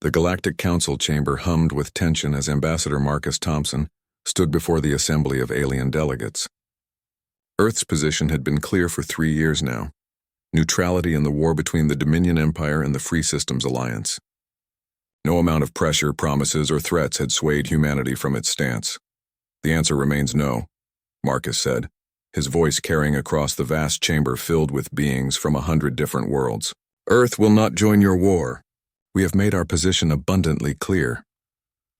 The Galactic Council chamber hummed with tension as Ambassador Marcus Thompson stood before the assembly of alien delegates. Earth's position had been clear for 3 years now: neutrality in the war between the Dominion Empire and the Free Systems Alliance. No amount of pressure, promises, or threats had swayed humanity from its stance. The answer remains no, Marcus said, his voice carrying across the vast chamber filled with beings from 100 different worlds. Earth will not join your war. We have made our position abundantly clear.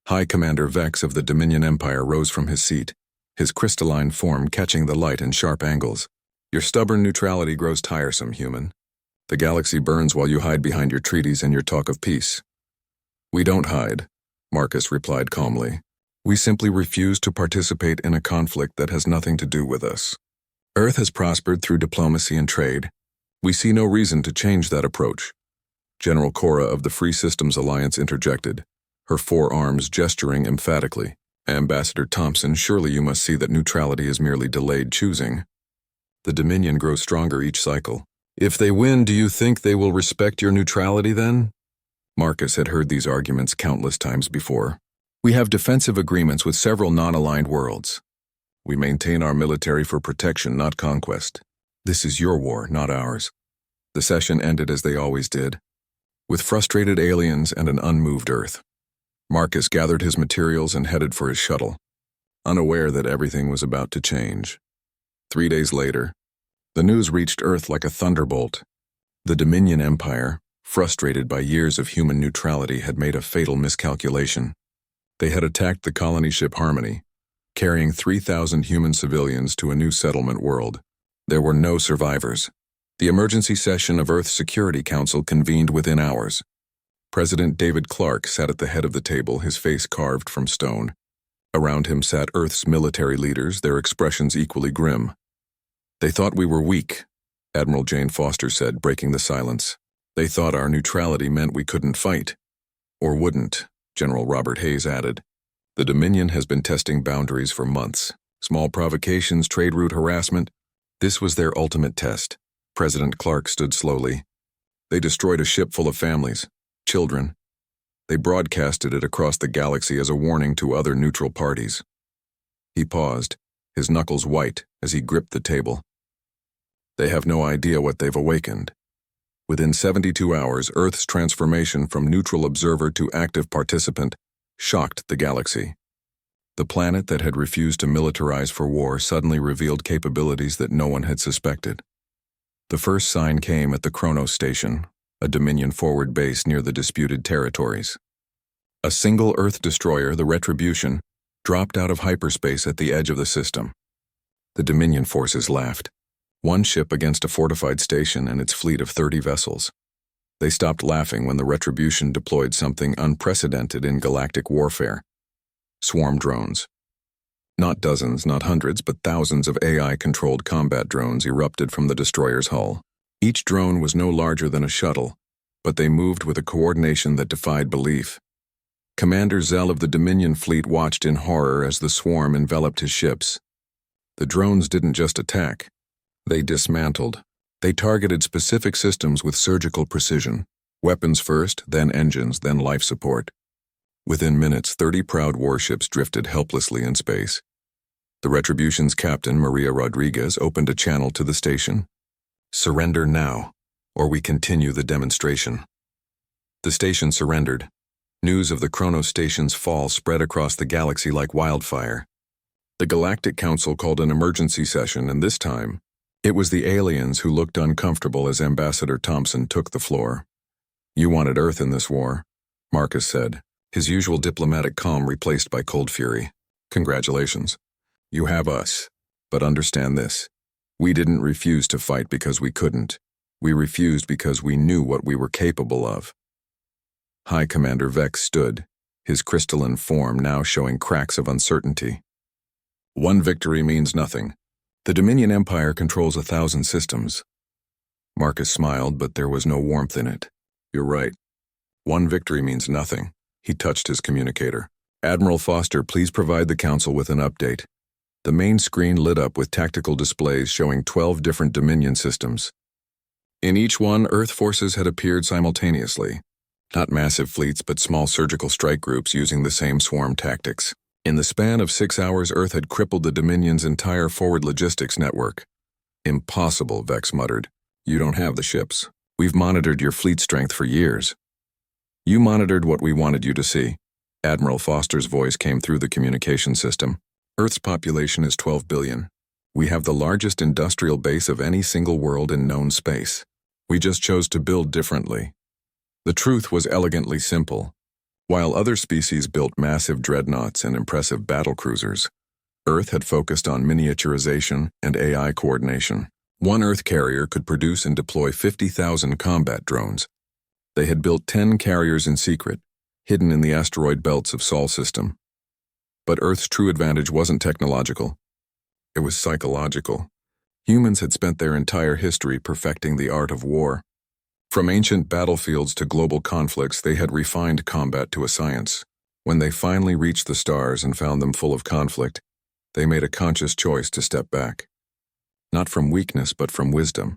High Commander Vex of the Dominion Empire rose from his seat, his crystalline form catching the light in sharp angles. Your stubborn neutrality grows tiresome, human. The galaxy burns while you hide behind your treaties and your talk of peace. We don't hide, Marcus replied calmly. We simply refuse to participate in a conflict that has nothing to do with us. Earth has prospered through diplomacy and trade. We see no reason to change that approach. General Cora of the Free Systems Alliance interjected, her forearms gesturing emphatically. Ambassador Thompson, surely you must see that neutrality is merely delayed choosing. The Dominion grows stronger each cycle. If they win, do you think they will respect your neutrality then? Marcus had heard these arguments countless times before. We have defensive agreements with several non-aligned worlds. We maintain our military for protection, not conquest. This is your war, not ours. The session ended as they always did, with frustrated aliens and an unmoved Earth. Marcus gathered his materials and headed for his shuttle, unaware that everything was about to change. 3 days later, the news reached Earth like a thunderbolt. The Dominion Empire, frustrated by years of human neutrality, had made a fatal miscalculation. They had attacked the colony ship Harmony, carrying 3,000 human civilians to a new settlement world. There were no survivors. The emergency session of Earth's Security Council convened within hours. President David Clark sat at the head of the table, his face carved from stone. Around him sat Earth's military leaders, their expressions equally grim. They thought we were weak, Admiral Jane Foster said, breaking the silence. They thought our neutrality meant we couldn't fight. Or wouldn't, General Robert Hayes added. The Dominion has been testing boundaries for months. Small provocations, trade route harassment. This was their ultimate test. President Clark stood slowly. They destroyed a ship full of families, children. They broadcasted it across the galaxy as a warning to other neutral parties. He paused, his knuckles white as he gripped the table. They have no idea what they've awakened. Within 72 hours, Earth's transformation from neutral observer to active participant shocked the galaxy. The planet that had refused to militarize for war suddenly revealed capabilities that no one had suspected. The first sign came at the Kronos Station, a Dominion forward base near the disputed territories. A single Earth destroyer, the Retribution, dropped out of hyperspace at the edge of the system. The Dominion forces laughed. One ship against a fortified station and its fleet of 30 vessels. They stopped laughing when the Retribution deployed something unprecedented in galactic warfare. Swarm drones. Not dozens, not hundreds, but thousands of AI-controlled combat drones erupted from the destroyer's hull. Each drone was no larger than a shuttle, but they moved with a coordination that defied belief. Commander Zell of the Dominion fleet watched in horror as the swarm enveloped his ships. The drones didn't just attack. They dismantled. They targeted specific systems with surgical precision. Weapons first, then engines, then life support. Within minutes, 30 proud warships drifted helplessly in space. The Retribution's captain, Maria Rodriguez, opened a channel to the station. Surrender now, or we continue the demonstration. The station surrendered. News of the Kronos Station's fall spread across the galaxy like wildfire. The Galactic Council called an emergency session, and this time, it was the aliens who looked uncomfortable as Ambassador Thompson took the floor. You wanted Earth in this war, Marcus said, his usual diplomatic calm replaced by cold fury. Congratulations. You have us. But understand this. We didn't refuse to fight because we couldn't. We refused because we knew what we were capable of. High Commander Vex stood, his crystalline form now showing cracks of uncertainty. One victory means nothing. The Dominion Empire controls 1,000 systems. Marcus smiled, but there was no warmth in it. You're right. One victory means nothing. He touched his communicator. Admiral Foster, please provide the Council with an update. The main screen lit up with tactical displays showing 12 different Dominion systems. In each one, Earth forces had appeared simultaneously. Not massive fleets, but small surgical strike groups using the same swarm tactics. In the span of 6 hours, Earth had crippled the Dominion's entire forward logistics network. Impossible, Vex muttered. You don't have the ships. We've monitored your fleet strength for years. You monitored what we wanted you to see. Admiral Foster's voice came through the communication system. Earth's population is 12 billion. We have the largest industrial base of any single world in known space. We just chose to build differently. The truth was elegantly simple. While other species built massive dreadnoughts and impressive battlecruisers, Earth had focused on miniaturization and AI coordination. One Earth carrier could produce and deploy 50,000 combat drones. They had built 10 carriers in secret, hidden in the asteroid belts of Sol system. But Earth's true advantage wasn't technological. It was psychological. Humans had spent their entire history perfecting the art of war. From ancient battlefields to global conflicts, they had refined combat to a science. When they finally reached the stars and found them full of conflict, they made a conscious choice to step back. Not from weakness, but from wisdom.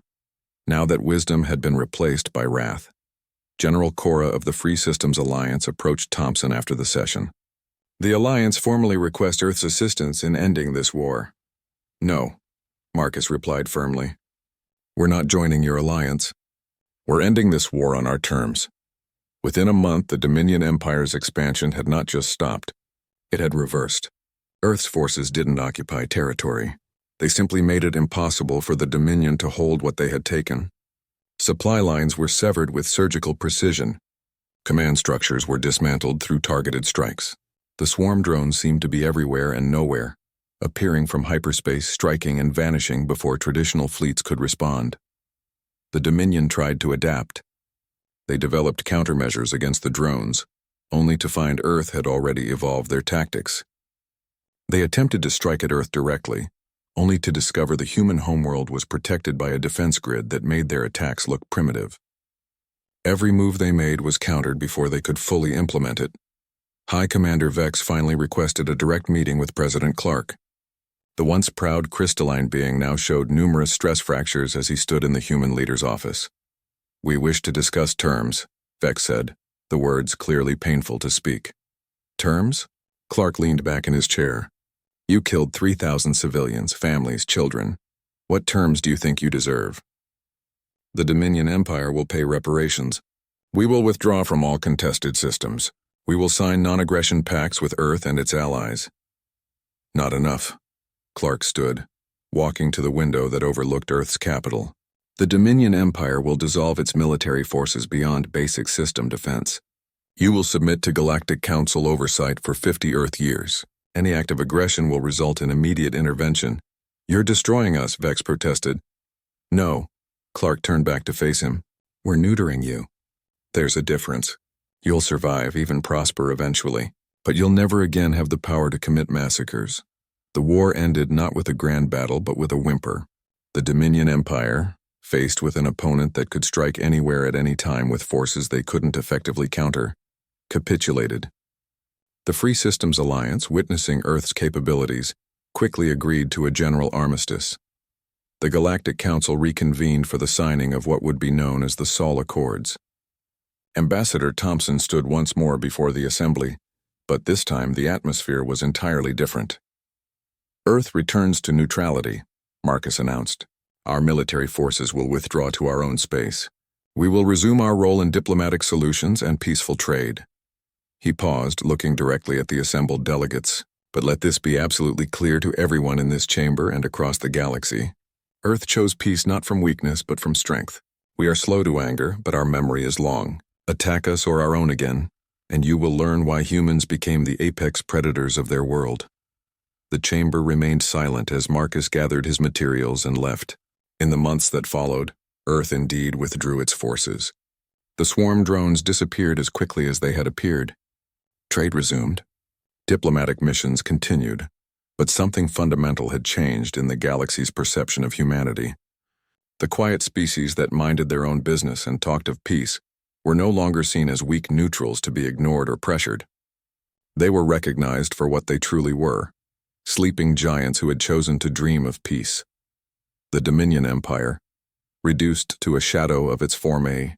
Now that wisdom had been replaced by wrath. General Cora of the Free Systems Alliance approached Thompson after the session. The Alliance formally requests Earth's assistance in ending this war. No, Marcus replied firmly. We're not joining your alliance. We're ending this war on our terms. Within a month, the Dominion Empire's expansion had not just stopped, it had reversed. Earth's forces didn't occupy territory. They simply made it impossible for the Dominion to hold what they had taken. Supply lines were severed with surgical precision. Command structures were dismantled through targeted strikes. The swarm drones seemed to be everywhere and nowhere, appearing from hyperspace, striking and vanishing before traditional fleets could respond. The Dominion tried to adapt. They developed countermeasures against the drones, only to find Earth had already evolved their tactics. They attempted to strike at Earth directly, only to discover the human homeworld was protected by a defense grid that made their attacks look primitive. Every move they made was countered before they could fully implement it. High Commander Vex finally requested a direct meeting with President Clark. The once proud crystalline being now showed numerous stress fractures as he stood in the human leader's office. We wish to discuss terms, Vex said, the words clearly painful to speak. Terms? Clark leaned back in his chair. You killed 3,000 civilians, families, children. What terms do you think you deserve? The Dominion Empire will pay reparations. We will withdraw from all contested systems. We will sign non-aggression pacts with Earth and its allies. Not enough. Clark stood, walking to the window that overlooked Earth's capital. The Dominion Empire will dissolve its military forces beyond basic system defense. You will submit to Galactic Council oversight for 50 Earth years. Any act of aggression will result in immediate intervention. You're destroying us, Vex protested. No. Clark turned back to face him. We're neutering you. There's a difference. You'll survive, even prosper eventually, but you'll never again have the power to commit massacres. The war ended not with a grand battle, but with a whimper. The Dominion Empire, faced with an opponent that could strike anywhere at any time with forces they couldn't effectively counter, capitulated. The Free Systems Alliance, witnessing Earth's capabilities, quickly agreed to a general armistice. The Galactic Council reconvened for the signing of what would be known as the Sol Accords. Ambassador Thompson stood once more before the assembly, but this time the atmosphere was entirely different. Earth returns to neutrality, Marcus announced. Our military forces will withdraw to our own space. We will resume our role in diplomatic solutions and peaceful trade. He paused, looking directly at the assembled delegates. But let this be absolutely clear to everyone in this chamber and across the galaxy. Earth chose peace not from weakness, but from strength. We are slow to anger, but our memory is long. Attack us or our own again, and you will learn why humans became the apex predators of their world. The chamber remained silent as Marcus gathered his materials and left. In the months that followed, Earth indeed withdrew its forces. The swarm drones disappeared as quickly as they had appeared. Trade resumed. Diplomatic missions continued. But something fundamental had changed in the galaxy's perception of humanity. The quiet species that minded their own business and talked of peace were no longer seen as weak neutrals to be ignored or pressured. They were recognized for what they truly were, sleeping giants who had chosen to dream of peace. The Dominion Empire, reduced to a shadow of its former